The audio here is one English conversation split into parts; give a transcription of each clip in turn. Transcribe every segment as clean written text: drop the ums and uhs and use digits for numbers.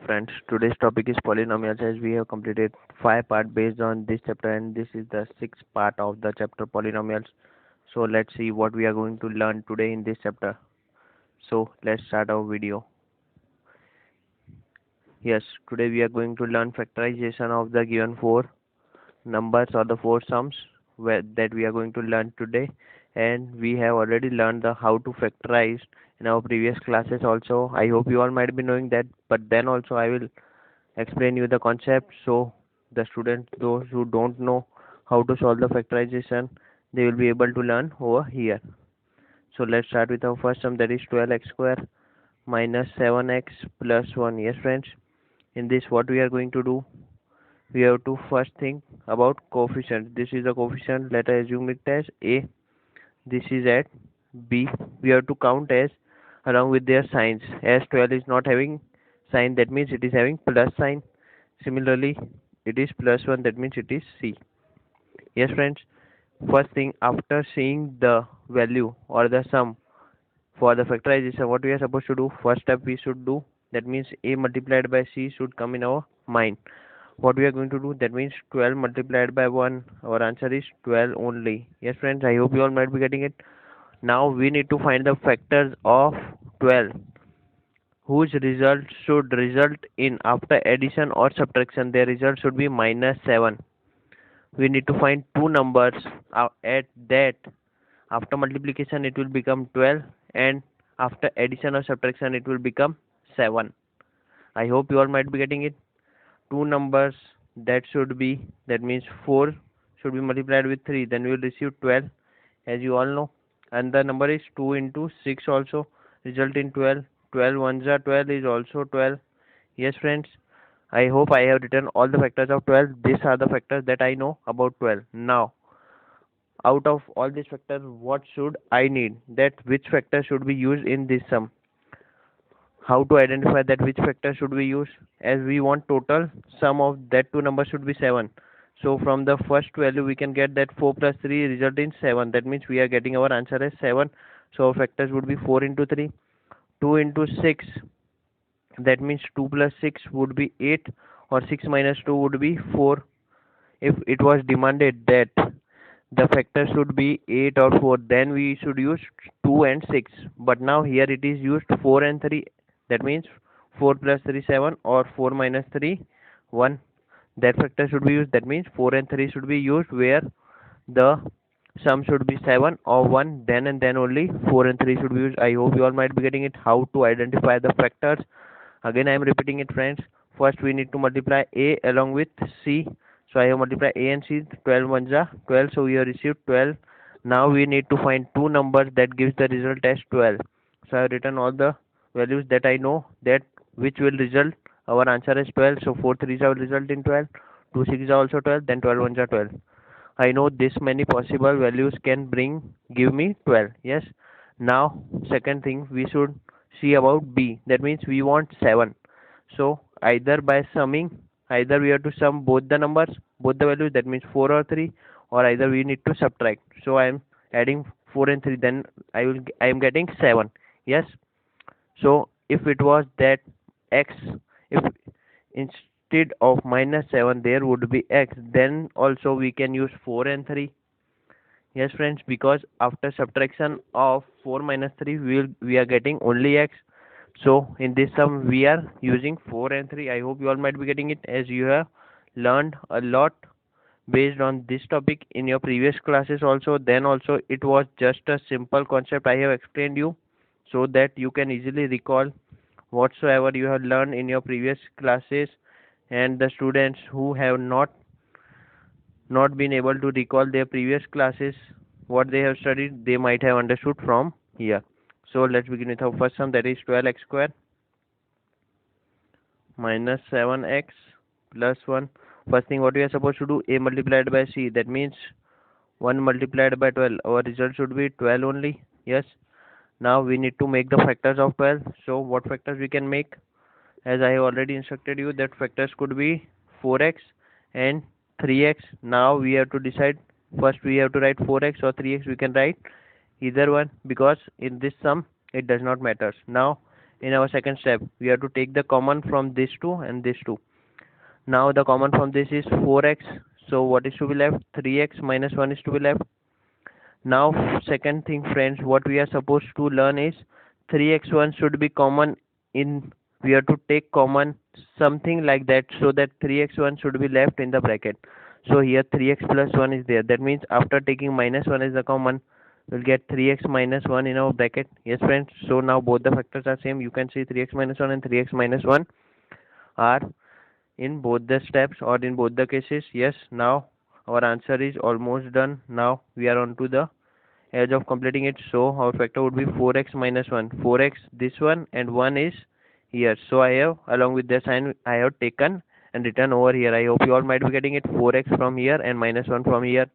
Friends, today's topic is polynomials as we have completed 5 parts based on this chapter and this is the 6th part of the chapter polynomials. So let's see what we are going to learn today in this chapter. So let's start our video. Yes, today we are going to learn factorization of the given four numbers or the four sums that we are going to learn today, and we have already learned the how to factorize in our previous classes also. I hope you all might be knowing that, but then also I will explain you the concept so the students those who don't know how to solve the factorization, they will be able to learn over here. So let's start with our first sum, that is 12x square minus 7x plus 1. Yes friends, in this what we are going to do, we have to first think about coefficient. This is the coefficient, let us assume it as a, this is at b. We have to count as along with their signs. As 12 is not having sign, that means it is having plus sign. Similarly, it is plus 1, that means it is c. Yes friends, first thing, after seeing the value or the sum for the factorization, what we are supposed to do, first step we should do, that means a multiplied by c should come in our mind. What we are going to do, that means 12 multiplied by 1, our answer is 12 only. Yes friends, I hope you all might be getting it. Now we need to find the factors of 12 whose result should result in, after addition or subtraction, their result should be minus 7. We need to find two numbers at that after multiplication it will become 12, and after addition or subtraction it will become 7. I hope you all might be getting it. Two numbers that should be, that means 4 should be multiplied with 3, then we will receive 12 as you all know, and the number is 2 into 6 also result in 12. 12 ones are 12 is also 12. Yes friends, I hope I have written all the factors of 12. These are the factors that I know about 12. Now out of all these factors, what should I need, that which factor should be used in this sum? How to identify that which factor should we use? As we want total sum of that two numbers should be 7, so from the first value we can get that 4 plus 3 result in 7, that means we are getting our answer as 7. So our factors would be 4 into 3, 2 into 6, that means 2 plus 6 would be 8, or 6 minus 2 would be 4. If it was demanded that the factor should be 8 or 4, then we should use 2 and 6, but now here it is used 4 and 3, that means 4 plus 3 7, or 4 minus 3 1. That factor should be used, that means 4 and 3 should be used where the sum should be 7 or 1, then and then only 4 and 3 should be used. I hope you all might be getting it how to identify the factors. Again I am repeating it friends. First we need to multiply a along with c, so I have multiplied a and c. 12 ones are 12, so we have received 12. Now we need to find two numbers that gives the result as 12, so I have written all the values that I know that which will result our answer is 12. So 4 3s will result in 12, 2 6 are also 12, then 12 ones are 12. I know this many possible values can give me 12. Yes. Now second thing we should see about b, that means we want 7. So either by summing, either we have to sum both the numbers, both the values, that means 4 or 3, or either we need to subtract. So I am adding 4 and 3, then I am getting 7. Yes. So if it was that x, if instead of minus 7 there would be x, then also we can use 4 and 3. Yes friends, because after subtraction of 4 minus 3 we are getting only x. So in this sum we are using 4 and 3. I hope you all might be getting it, as you have learned a lot based on this topic in your previous classes also. Then also it was just a simple concept I have explained you, so that you can easily recall whatsoever you have learned in your previous classes, and the students who have not been able to recall their previous classes what they have studied, they might have understood from here. So let's begin with our first sum, that is 12x square minus 7x plus 1. First thing what we are supposed to do, a multiplied by c, that means 1 multiplied by 12, our result should be 12 only. Yes. Now we need to make the factors of 12. So what factors we can make? As I have already instructed you that factors could be 4x and 3x. Now we have to decide, first we have to write 4x or 3x. We can write either one because in this sum it does not matter. Now in our second step, we have to take the common from this two and this two. Now the common from this is 4x. So what is to be left? 3x minus 1 is to be left. Now second thing friends, what we are supposed to learn is 3x1 should be common in, we have to take common something like that, so that 3x1 should be left in the bracket. So here 3x plus 1 is there. That means after taking minus 1 as the common, we'll get 3x minus 1 in our bracket. Yes friends, so now both the factors are same. You can see 3x minus 1 and 3x minus 1 are in both the steps or in both the cases. Yes, now our answer is almost done. Now we are on to the edge of completing it. So our factor would be 4x minus 1. 4x this one and 1 is here. So I have, along with the sign, I have taken and written over here. I hope you all might be getting it. 4x from here and minus 1 from here.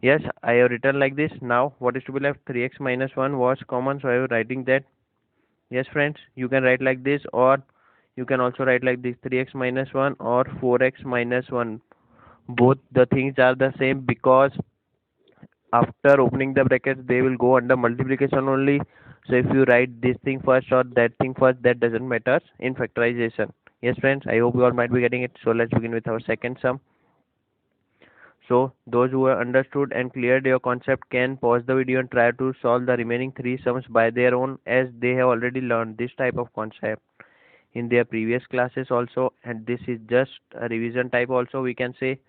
Yes, I have written like this. Now what is to be left? 3x minus 1 was common, so I am writing that. Yes friends, you can write like this, or you can also write like this, 3x minus 1 or 4x minus 1. Both the things are the same, because after opening the brackets they will go under multiplication only. So if you write this thing first or that thing first, that doesn't matter in factorization. Yes friends, I hope you all might be getting it. So let's begin with our second sum. So those who have understood and cleared your concept can pause the video and try to solve the remaining three sums by their own, as they have already learned this type of concept in their previous classes also, and this is just a revision type also, we can say.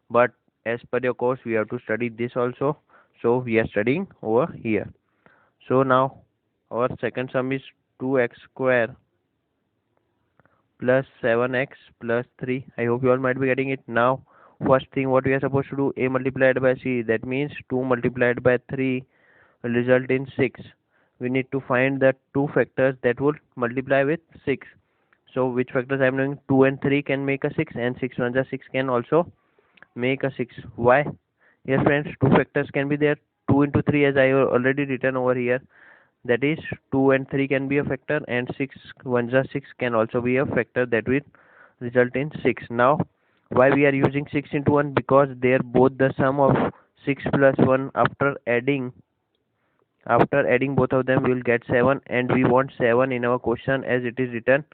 But as per your course we have to study this also, so we are studying over here. So now our second sum is 2x square plus 7x plus 3. I hope you all might be getting it. Now first thing what we are supposed to do, a multiplied by c, that means 2 multiplied by 3 will result in 6. We need to find the two factors that would multiply with 6. So which factors I am doing? 2 and 3 can make a 6, and 6 1 6 can also make a 6. Why? Yes friends, two factors can be there. 2 into 3, as I have already written over here, that is 2 and 3 can be a factor, and 6 1 6 can also be a factor that will result in 6. Now why we are using 6 into 1? Because they are both the sum of 6 plus 1. After adding both of them we will get 7, and we want 7 in our question, as it is written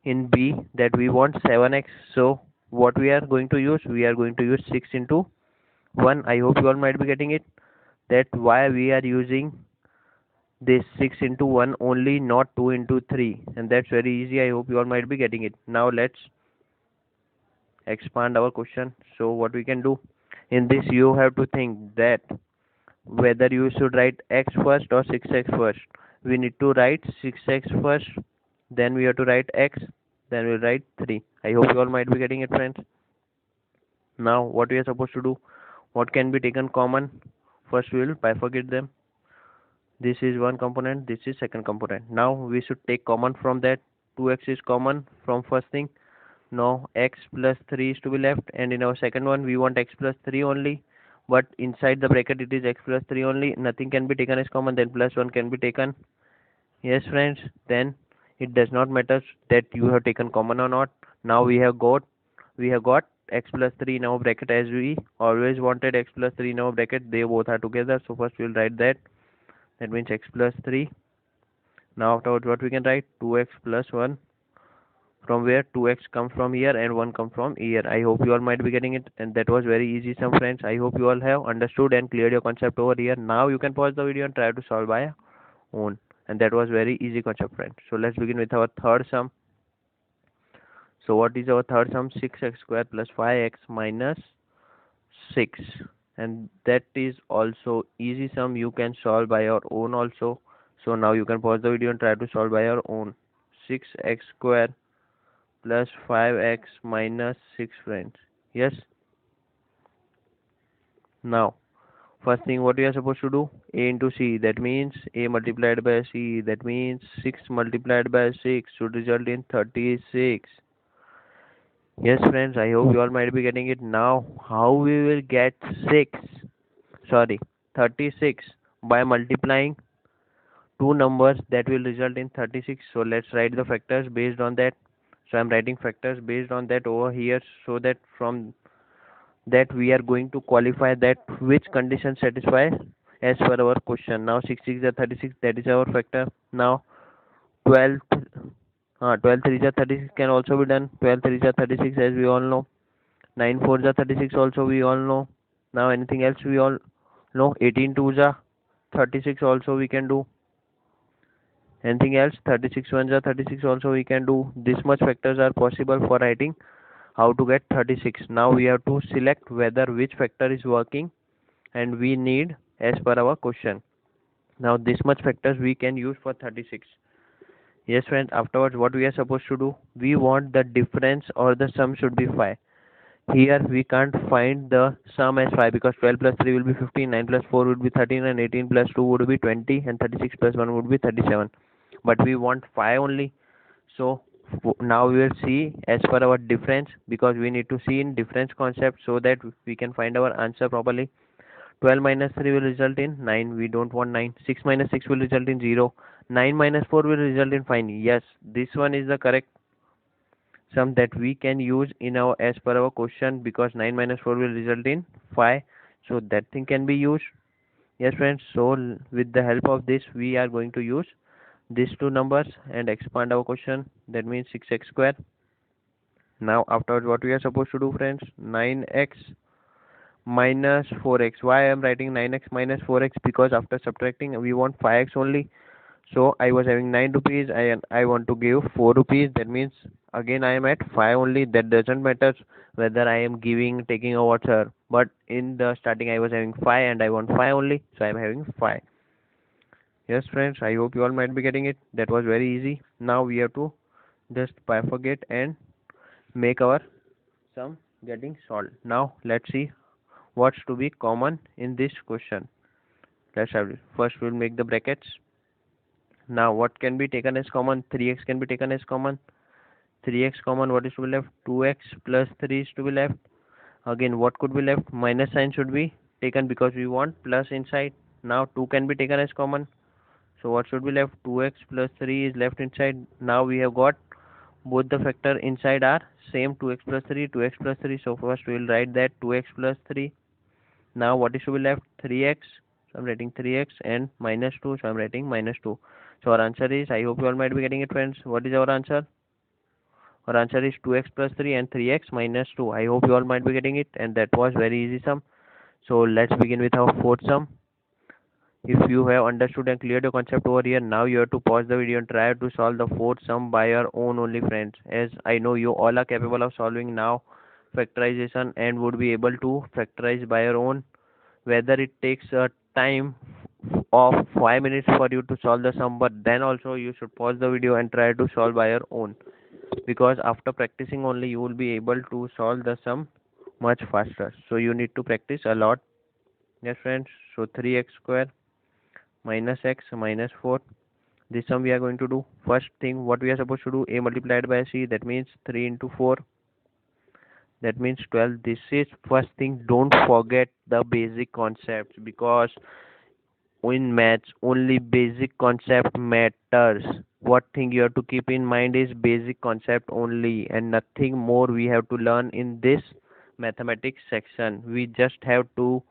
in B that we want 7x. So what we are going to use? We are going to use 6 into 1. I hope you all might be getting it, that why we are using this 6 into 1 only, not 2 into 3, and that's very easy. I hope you all might be getting it. Now let's expand our question. So what we can do in this, you have to think that whether you should write x first or 6x first. We need to write 6x first, then we have to write x, then we'll write 3. I hope you all might be getting it friends. Now what we are supposed to do, what can be taken common? First we will bifurcate them. This is one component, this is second component. Now we should take common from that. 2x is common from first thing. Now x plus 3 is to be left, and in our second one we want x plus 3 only, but inside the bracket it is x plus 3 only. Nothing can be taken as common, then plus 1 can be taken. Yes friends, then it does not matter that you have taken common or not. Now we have got x plus 3 in our bracket, as we always wanted x plus 3 in our bracket. They both are together, so first we will write that. That means x plus 3. Now afterwards what we can write? 2x plus 1. From where? 2x comes from here and 1 comes from here. I hope you all might be getting it, and that was very easy sum friends. I hope you all have understood and cleared your concept over here. Now you can pause the video and try to solve by your own, and that was very easy concept friends. So let's begin with our third sum. So what is our third sum? 6x square plus 5x minus 6, and that is also easy sum. You can solve by your own also. So now you can pause the video and try to solve by your own. 6x square plus 5x minus 6 friends. Yes. Now first thing what we are supposed to do, a into c, that means a multiplied by c, that means 6 multiplied by 6 should result in 36. Yes friends, I hope you all might be getting it. Now how we will get 36 by multiplying two numbers, that will result in 36. So let's write the factors based on that. So I'm writing factors based on that over here, so that from that we are going to qualify that which condition satisfy as per our question. Now 6 6 are 36, that is our factor. Now 12 12 3 are 36 can also be done. 12 3 are 36 as we all know. 9 4 are 36 also we all know. Now anything else we all know. 18 2 are 36 also we can do. Anything else? 36 ones are 36 also we can do. This much factors are possible for writing how to get 36. Now we have to select whether which factor is working and we need as per our question. Now this much factors we can use for 36. Yes friends, afterwards what we are supposed to do? We want the difference or the sum should be 5. Here we can't find the sum as 5 because 12 plus 3 will be 15, 9 plus 4 would be 13 and 18 plus 2 would be 20 and 36 plus 1 would be 37. But we want 5 only. So now we will see as per our difference because we need to see in difference concept so that we can find our answer properly. 12 minus 3 will result in 9. We don't want 9. 6 minus 6 will result in 0. 9 minus 4 will result in 5. Yes, this one is the correct sum that we can use in our as per our question because 9 minus 4 will result in 5. So that thing can be used. Yes friends, so with the help of this we are going to use these two numbers and expand our question. That means 6x square. Now afterwards what we are supposed to do friends? 9x minus 4x. Why I am writing 9x minus 4x? Because after subtracting we want 5x only. So I was having 9 rupees. I want to give 4 rupees. That means again I am at 5 only. That doesn't matter whether I am giving, taking or whatever. But in the starting I was having 5 and I want 5 only. So I am having 5. Yes friends, I hope you all might be getting it. That was very easy. Now we have to just bifurcate and make our sum getting solved. Now let's see what's to be common in this question. Let's have it. First we'll make the brackets. Now what can be taken as common? 3x can be taken as common. 3x common, what is to be left? 2x plus 3 is to be left. Again what could be left? Minus sign should be taken because we want plus inside. Now 2 can be taken as common. So what should be left? 2x plus 3 is left inside. Now we have got both the factor inside are same, 2x plus 3, 2x plus 3. So first we will write that 2x plus 3. Now what is to be left? 3x. So I'm writing 3x and minus 2. So I'm writing minus 2. So our answer is, I hope you all might be getting it friends. What is our answer? Our answer is 2x plus 3 and 3x minus 2. I hope you all might be getting it and that was very easy sum. So let's begin with our fourth sum. If you have understood and cleared your concept over here, now you have to pause the video and try to solve the fourth sum by your own only friends. As I know you all are capable of solving now factorization and would be able to factorize by your own. Whether it takes a time of 5 minutes for you to solve the sum, but then also you should pause the video and try to solve by your own. Because after practicing only you will be able to solve the sum much faster. So you need to practice a lot. Yes friends, so 3x square minus x minus 4. This sum we are going to do. First thing what we are supposed to do, a multiplied by c, that means 3 into 4, that means 12. This is first thing, don't forget the basic concepts because in maths only basic concept matters. What thing you have to keep in mind is basic concept only and nothing more we have to learn in this mathematics section. We just have to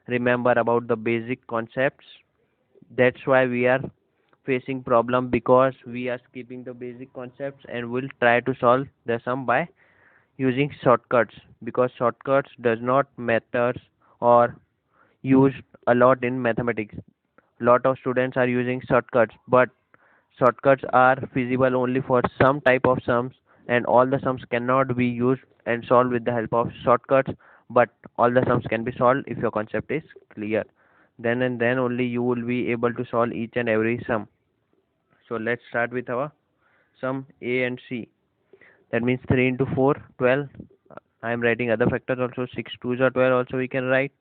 remember about the basic concepts. That's why we are facing problem because we are skipping the basic concepts and will try to solve the sum by using shortcuts because shortcuts does not matter or used a lot in mathematics. Lot of students are using shortcuts, but shortcuts are feasible only for some type of sums and all the sums cannot be used and solved with the help of shortcuts, but all the sums can be solved if your concept is clear. Then and then only you will be able to solve each and every sum. So let's start with our sum A and C. That means 3 into 4, 12. I am writing other factors also. 6 2s are 12 also we can write.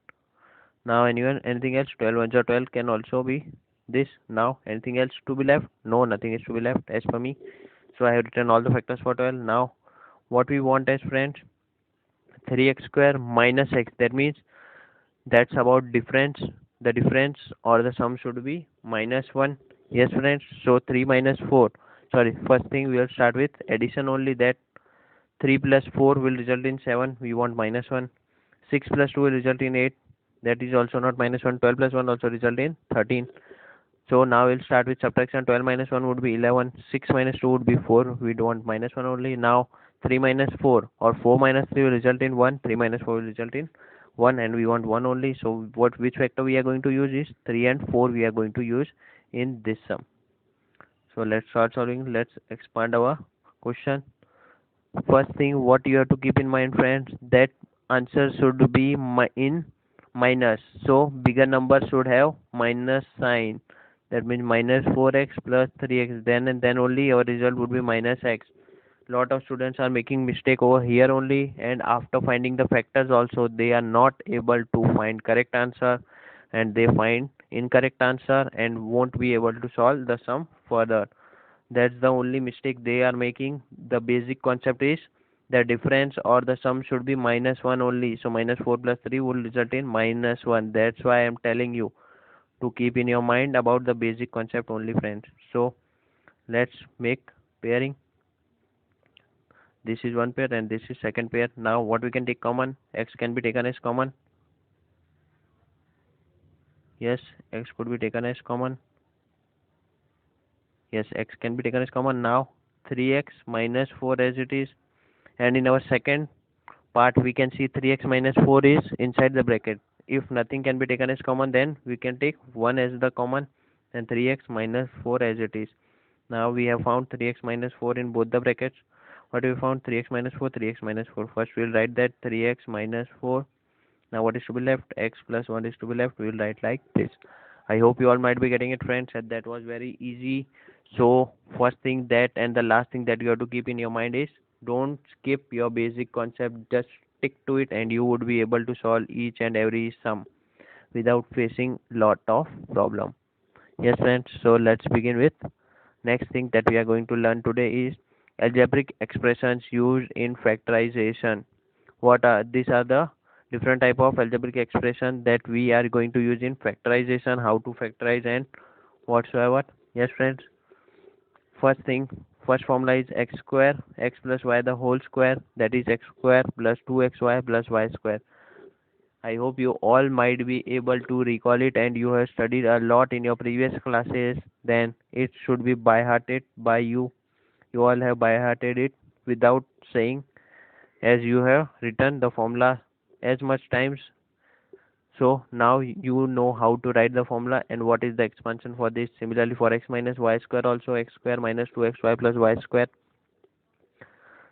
Now anything else? 12 1s are 12 can also be this. Now anything else to be left? No, nothing is to be left as per me. So I have written all the factors for 12. Now what we want as friends? 3x square minus x. That means that's about difference. The difference or the sum should be minus 1. Yes friends, so 3 minus 4. Sorry, first thing we will start with addition only, that 3 plus 4 will result in 7. We want minus 1. 6 plus 2 will result in 8. That is also not minus 1. 12 plus 1 also result in 13. So now we'll start with subtraction. 12 minus 1 would be 11. 6 minus 2 would be 4. We don't want minus 1 only. Now 3 minus 4 or 4 minus 3 will result in 1. 3 minus 4 will result in 1 and we want 1 only. So which factor we are going to use is 3 and 4 we are going to use in this sum. So let's start solving. Let's expand our question. First thing what you have to keep in mind, friends, that answer should be in minus. So bigger number should have minus sign. That means minus 4x plus 3x. Then and then only our result would be minus x. Lot of students are making mistake over here only, and after finding the factors also they are not able to find correct answer, and they find incorrect answer and won't be able to solve the sum further. That's the only mistake they are making. The basic concept is the difference or the sum should be minus 1 only. So minus 4 plus 3 will result in minus 1. That's why I am telling you to keep in your mind about the basic concept only, friends. So let's make pairing. This is one pair and this is second pair. Now what we can take common? X can be taken as common. Yes, X could be taken as common. Yes, X can be taken as common. Now 3x minus 4 as it is, and in our second part we can see 3x minus 4 is inside the bracket. If nothing can be taken as common, then we can take 1 as the common and 3x minus 4 as it is. Now we have found 3x minus 4 in both the brackets. What we found? 3x minus 4, 3x minus 4. First we will write that 3x minus 4. Now what is to be left? X plus 1 is to be left. We will write like this. I hope you all might be getting it, friends, and that was very easy. So first thing that and the last thing that you have to keep in your mind is don't skip your basic concept. Just stick to it and you would be able to solve each and every sum without facing lot of problem. Yes, friends, so let's begin with next thing that we are going to learn today is algebraic expressions used in factorization. What are these are the different type of algebraic expression that we are going to use in factorization, how to factorize and whatsoever. Yes, friends, first thing, first formula is x square x plus y the whole square, that is x square plus 2xy plus y square. I hope you all might be able to recall it and you have studied a lot in your previous classes. Then it should be by hearted by you. You all have by hearted it without saying, as you have written the formula as much times. So now you know how to write the formula and what is the expansion for this. Similarly for x minus y square also, x square minus 2xy plus y square.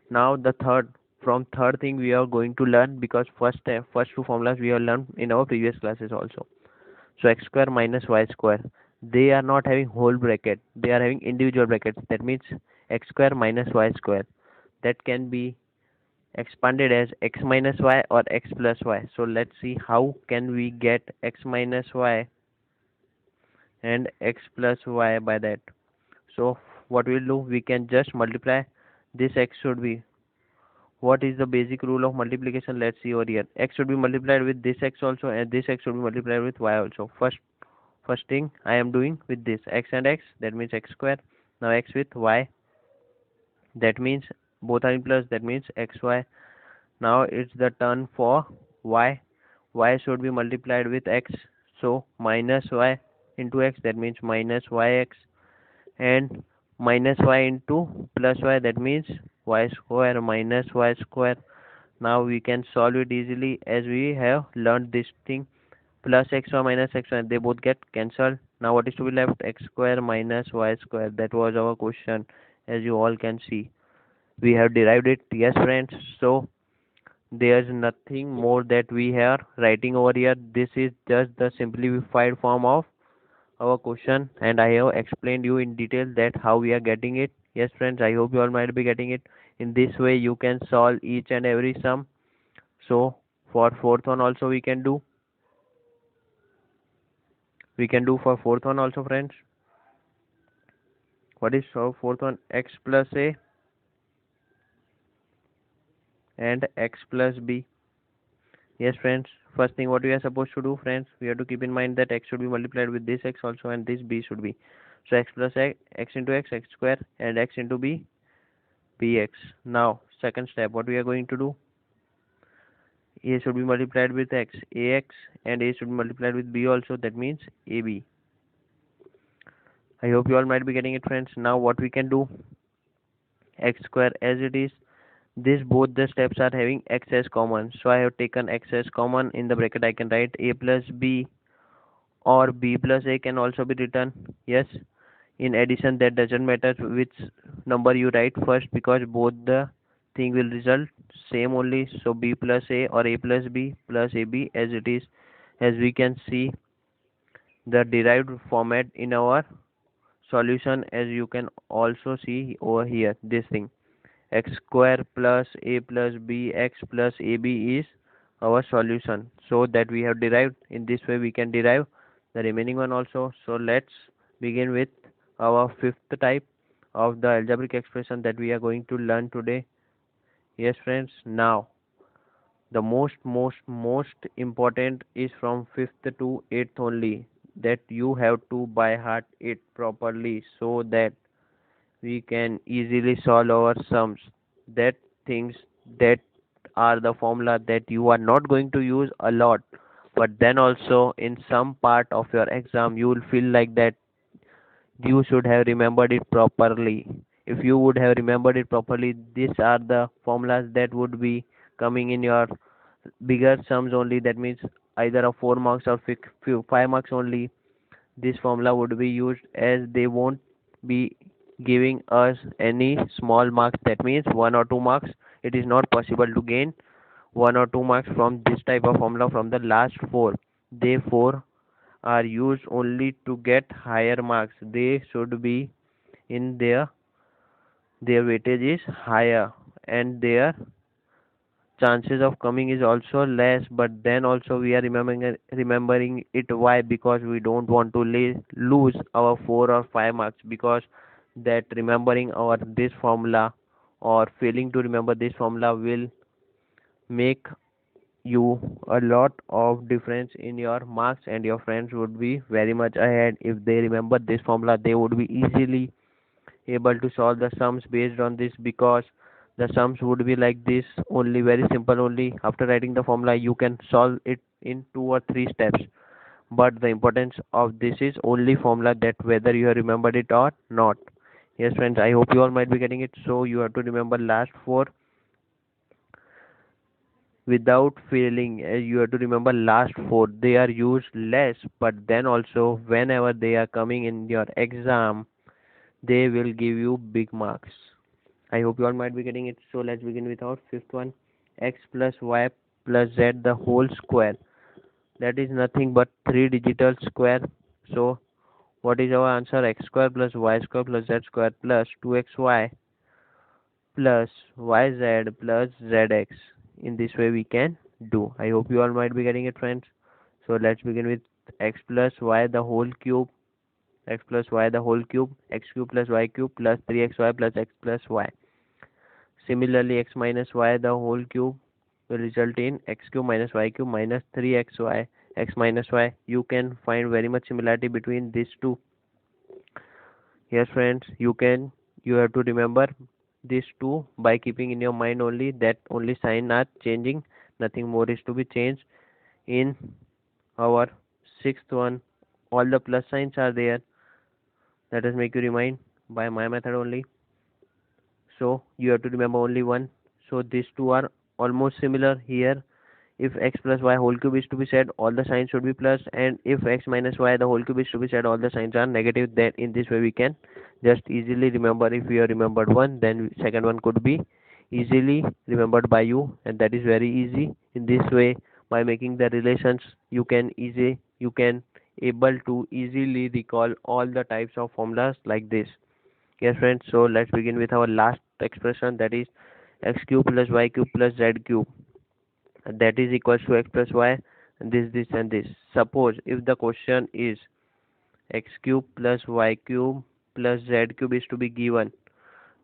Now the third thing we are going to learn, because first two formulas we have learned in our previous classes also. So x square minus y square, they are not having whole bracket, they are having individual brackets. That means x square minus y square, that can be expanded as x minus y or x plus y. So let's see how can we get x minus y and x plus y by that. So what we'll do, we can just multiply. This x should be, what is the basic rule of multiplication? Let's see over here. X should be multiplied with this x also and this x should be multiplied with y also. First thing I am doing with this x and x, that means x square. Now x with y, that means both are in plus, that means xy. Now it's the turn for y. Y should be multiplied with x, so minus y into x, that means minus yx, and minus y into plus y, that means y square minus y square. Now we can solve it easily as we have learned this thing. Plus xy minus xy, they both get cancelled. Now what is to be left? X square minus y square. That was our question, as you all can see. We have derived it. Yes, friends. So there's nothing more that we are writing over here. This is just the simplified form of our question, and I have explained you in detail that how we are getting it. Yes, friends, I hope you all might be getting it. In this way you can solve each and every sum. So for fourth one also we can do. We can do for fourth one also, friends. What is for fourth one? X plus a and x plus b. Yes, friends. First thing what we are supposed to do, friends, we have to keep in mind that x should be multiplied with this x also and this b should be. So x plus a, x into x, x square, and x into b, bx. Now second step, what we are going to do? A should be multiplied with x, ax, and a should be multiplied with b also. That means ab. I hope you all might be getting it, friends. Now what we can do, x square as it is, this both the steps are having x as common, so I have taken x as common. In the bracket I can write a plus b, or b plus a can also be written. Yes, in addition, that doesn't matter which number you write first, because both the thing will result same only. So b plus a or a plus b plus ab as it is. As we can see the derived format in our solution, as you can also see over here, this thing, x square plus a plus b x plus ab is our solution. So that we have derived, in this way we can derive the remaining one also. So let's begin with our fifth type of the algebraic expression that we are going to learn today. Yes, friends, now the most important is from fifth to eighth only, that you have to by heart it properly, so that we can easily solve our sums. That things, that are the formula that you are not going to use a lot, but then also in some part of your exam you will feel like that you should have remembered it properly. If you would have remembered it properly, these are the formulas that would be coming in your bigger sums only. That means either a 4 marks or 5 marks only. This formula would be used, as they won't be giving us any small marks. That means 1 or 2 marks. It is not possible to gain 1 or 2 marks from this type of formula from the last 4. Therefore, are used only to get higher marks. They should be in their weightage is higher, and their chances of coming is also less. But then also we are remembering it. Why? Because we don't want to lose our 4 or 5 marks, because that remembering our this formula or failing to remember this formula will make you a lot of difference in your marks, and your friends would be very much ahead. If they remember this formula, they would be easily able to solve the sums based on this, because the sums would be like this only, very simple only. After writing the formula you can solve it in 2 or 3 steps. But the importance of this is only formula, that whether you have remembered it or not. Yes, friends, I hope you all might be getting it. So you have to remember last 4 without failing. You have to remember last 4. They are used less, but then also whenever they are coming in your exam, they will give you big marks. I hope you all might be getting it. So let's begin with our fifth one, x plus y plus z the whole square. That is nothing but 3 digital square. So what is our answer? X square plus y square plus z square plus 2xy plus yz plus zx. In this way we can do. I hope you all might be getting it, friends. So let's begin with x plus y the whole cube, x plus y the whole cube, x cube plus y cube plus 3xy plus x plus y. Similarly, x minus y the whole cube will result in x cube minus y cube minus 3xy, x minus y. You can find very much similarity between these two. Yes, friends, you have to remember these two by keeping in your mind only that only sign are changing, nothing more is to be changed. In our sixth one, all the plus signs are there. Let us make you remind by my method only. So you have to remember only one. So these two are almost similar here. If x plus y whole cube is to be said, all the signs should be plus, and if x minus y the whole cube is to be said, all the signs are negative. Then in this way we can just easily remember. If you have remembered one, then second one could be easily remembered by you, and that is very easy. In this way, by making the relations, you can able to easily recall all the types of formulas like this. Yes, friends. So let's begin with our last expression, that is x cube plus y cube plus z cube, that is equals to x plus y, and this and this. Suppose if the question is x cube plus y cube plus z cube is to be given,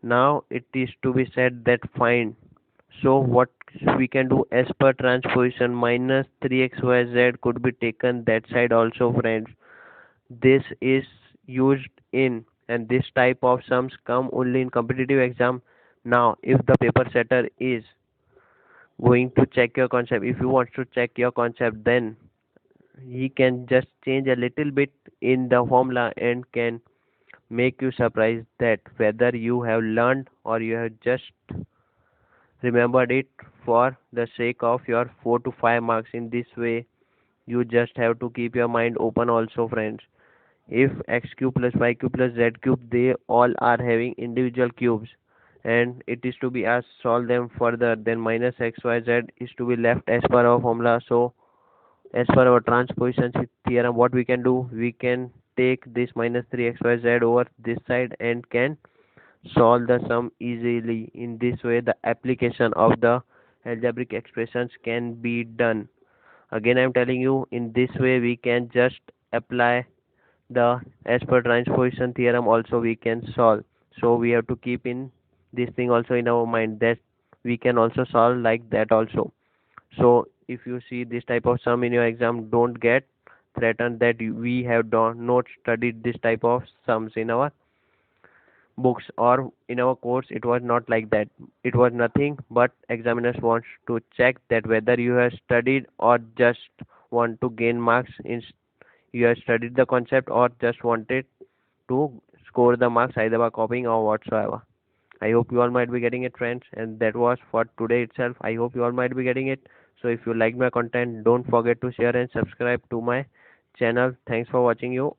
now it is to be said that find. So what we can do, as per transposition, minus 3xyz could be taken that side also, friends. This is used in, and this type of sums come only in competitive exam. Now if the paper setter is going to check your concept, if you want to check your concept, then he can just change a little bit in the formula and can make you surprised that whether you have learned or you have just remembered it for the sake of your 4 to 5 marks. In this way, you just have to keep your mind open also, friends. If x cube plus y cube plus z cube, they all are having individual cubes, and it is to be asked solve them further, then minus xyz is to be left as per our formula. So as per our transposition theorem, what we can do, we can take this minus 3xyz over this side and can solve the sum easily. In this way, the application of the algebraic expressions can be done. Again, I am telling you, in this way we can just apply the as per transposition theorem also we can solve. So we have to keep in this thing also in our mind, that we can also solve like that also. So if you see this type of sum in your exam, don't get threatened that we have not studied this type of sums in our books or in our course. It was not like that. It was nothing but examiners want to check that whether you have studied or just want to gain marks in, you have studied the concept or just wanted to score the marks either by copying or whatsoever. I hope you all might be getting it, friends, and that was for today itself. I hope you all might be getting it. So if you like my content, don't forget to share and subscribe to my channel. Thanks for watching you all.